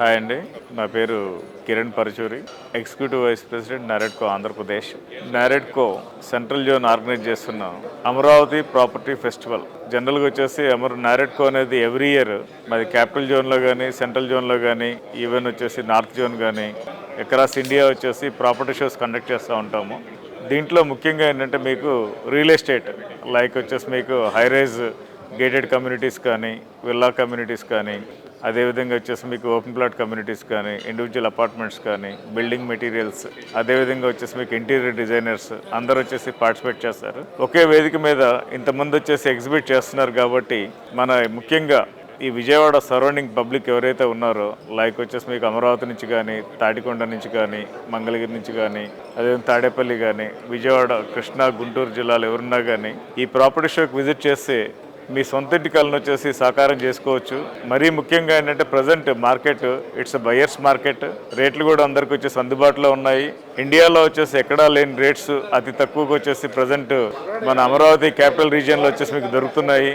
Hi అండి, నా పేరు Kiran Paruchuri, executive vice president NAREDCO Andhra Pradesh. NAREDCO central zone organize చేస్తున్న అమరావతి ప్రాపర్టీ ఫెస్టివల్. జనరల్గా వచ్చేసి నారెడ్కో అనేది ఎవ్రీ ఇయర్ మాది క్యాపిటల్ జోన్లో కానీ, సెంట్రల్ జోన్లో కానీ, ఈవెన్ వచ్చేసి నార్త్ జోన్ కానీ, అక్రాస్ ఇండియా వచ్చేసి ప్రాపర్టీ షోస్ కండక్ట్ చేస్తూ ఉంటాము. దీంట్లో ముఖ్యంగా ఏంటంటే మీకు రియల్ ఎస్టేట్ లైక్ వచ్చేసి మీకు హైరైజ్ గేటెడ్ కమ్యూనిటీస్ కానీ, విల్లా కమ్యూనిటీస్ కానీ, అదేవిధంగా వచ్చేసి మీకు ఓపెన్ ప్లాట్ కమ్యూనిటీస్ కానీ, ఇండివిజువల్ అపార్ట్మెంట్స్ కానీ, బిల్డింగ్ మెటీరియల్స్, అదేవిధంగా వచ్చేసి మీకు ఇంటీరియర్ డిజైనర్స్ అందరూ వచ్చేసి పార్టిసిపేట్ చేస్తారు. ఒకే వేదిక మీద ఇంతమంది వచ్చేసి ఎగ్జిబిట్ చేస్తున్నారు కాబట్టి మన ముఖ్యంగా ఈ విజయవాడ సరౌండింగ్ పబ్లిక్ ఎవరైతే ఉన్నారో లైక్ వచ్చేసి మీకు అమరావతి నుంచి కానీ, తాటికొండ నుంచి కానీ, మంగళగిరి నుంచి కానీ, అదే తాడేపల్లి కానీ, విజయవాడ, కృష్ణా, గుంటూరు జిల్లాలు ఎవరున్నా కానీ ఈ ప్రాపర్టీ షోకి విజిట్ చేస్తే మీ సొంత ఇంటి కళను వచ్చేసి సాకారం చేసుకోవచ్చు. మరీ ముఖ్యంగా ఏంటంటే present market it's buyers market. రేట్లు కూడా అందరికి వచ్చేసి అందుబాటులో ఉన్నాయి. ఇండియాలో వచ్చేసి ఎక్కడా లేని రేట్స్ అతి తక్కువగా వచ్చేసి ప్రజెంట్ మన అమరావతి క్యాపిటల్ రీజియన్లో వచ్చేసి మీకు దొరుకుతున్నాయి.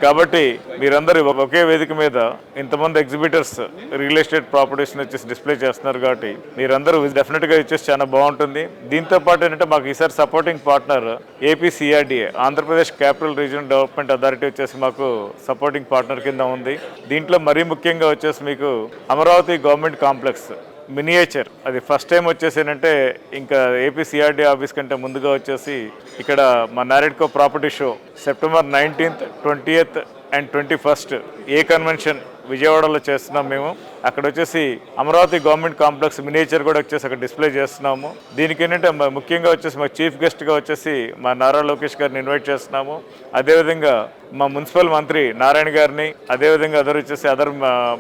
కాబట్టి మీరందరూ ఒకే వేదిక మీద ఇంతమంది ఎగ్జిబిటర్స్ రియల్ ఎస్టేట్ ప్రాపర్టీస్ని వచ్చేసి డిస్ప్లే చేస్తున్నారు కాబట్టి మీరందరూ డెఫినెట్గా వచ్చేసి చాలా బాగుంటుంది. దీంతో పాటు ఏంటంటే మాకు ఈసారి supporting partner APCRDA, Andhra Pradesh capital regional development authority వచ్చేసి మాకు సపోర్టింగ్ పార్ట్నర్ కింద ఉంది. దీంట్లో మరీ ముఖ్యంగా వచ్చేసి మీకు అమరావతి గవర్నమెంట్ కాంప్లెక్స్ మినియేచర్ అది ఫస్ట్ టైం వచ్చేసి ఏంటంటే ఇంకా ఏపీసీఆర్డీ ఆఫీస్ కంటే ముందుగా వచ్చేసి ఇక్కడ మా NAREDCO property show September 19th, 20th and 21st A convention విజయవాడలో చేస్తున్నాం మేము. అక్కడ వచ్చేసి అమరావతి గవర్నమెంట్ కాంప్లెక్స్ మినియేచర్ కూడా వచ్చేసి అక్కడ డిస్ప్లే చేస్తున్నాము. దీనికి ఏంటంటే ముఖ్యంగా వచ్చేసి మా చీఫ్ గెస్ట్గా వచ్చేసి మా నారా లోకేష్ గారిని ఇన్వైట్ చేస్తున్నాము. అదేవిధంగా మా మున్సిపల్ మంత్రి నారాయణ గారిని, అదేవిధంగా అదర్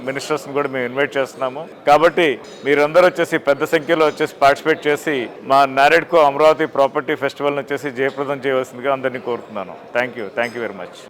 మినిస్టర్స్ని కూడా మేము ఇన్వైట్ చేస్తున్నాము. కాబట్టి మీరందరూ వచ్చేసి పెద్ద సంఖ్యలో వచ్చేసి పార్టిసిపేట్ చేసి మా నారెడ్కో అమరావతి ప్రాపర్టీ ఫెస్టివల్ని వచ్చేసి జయప్రదం చేయవలసిందిగా అందరినీ కోరుతున్నాను. Thank you very much.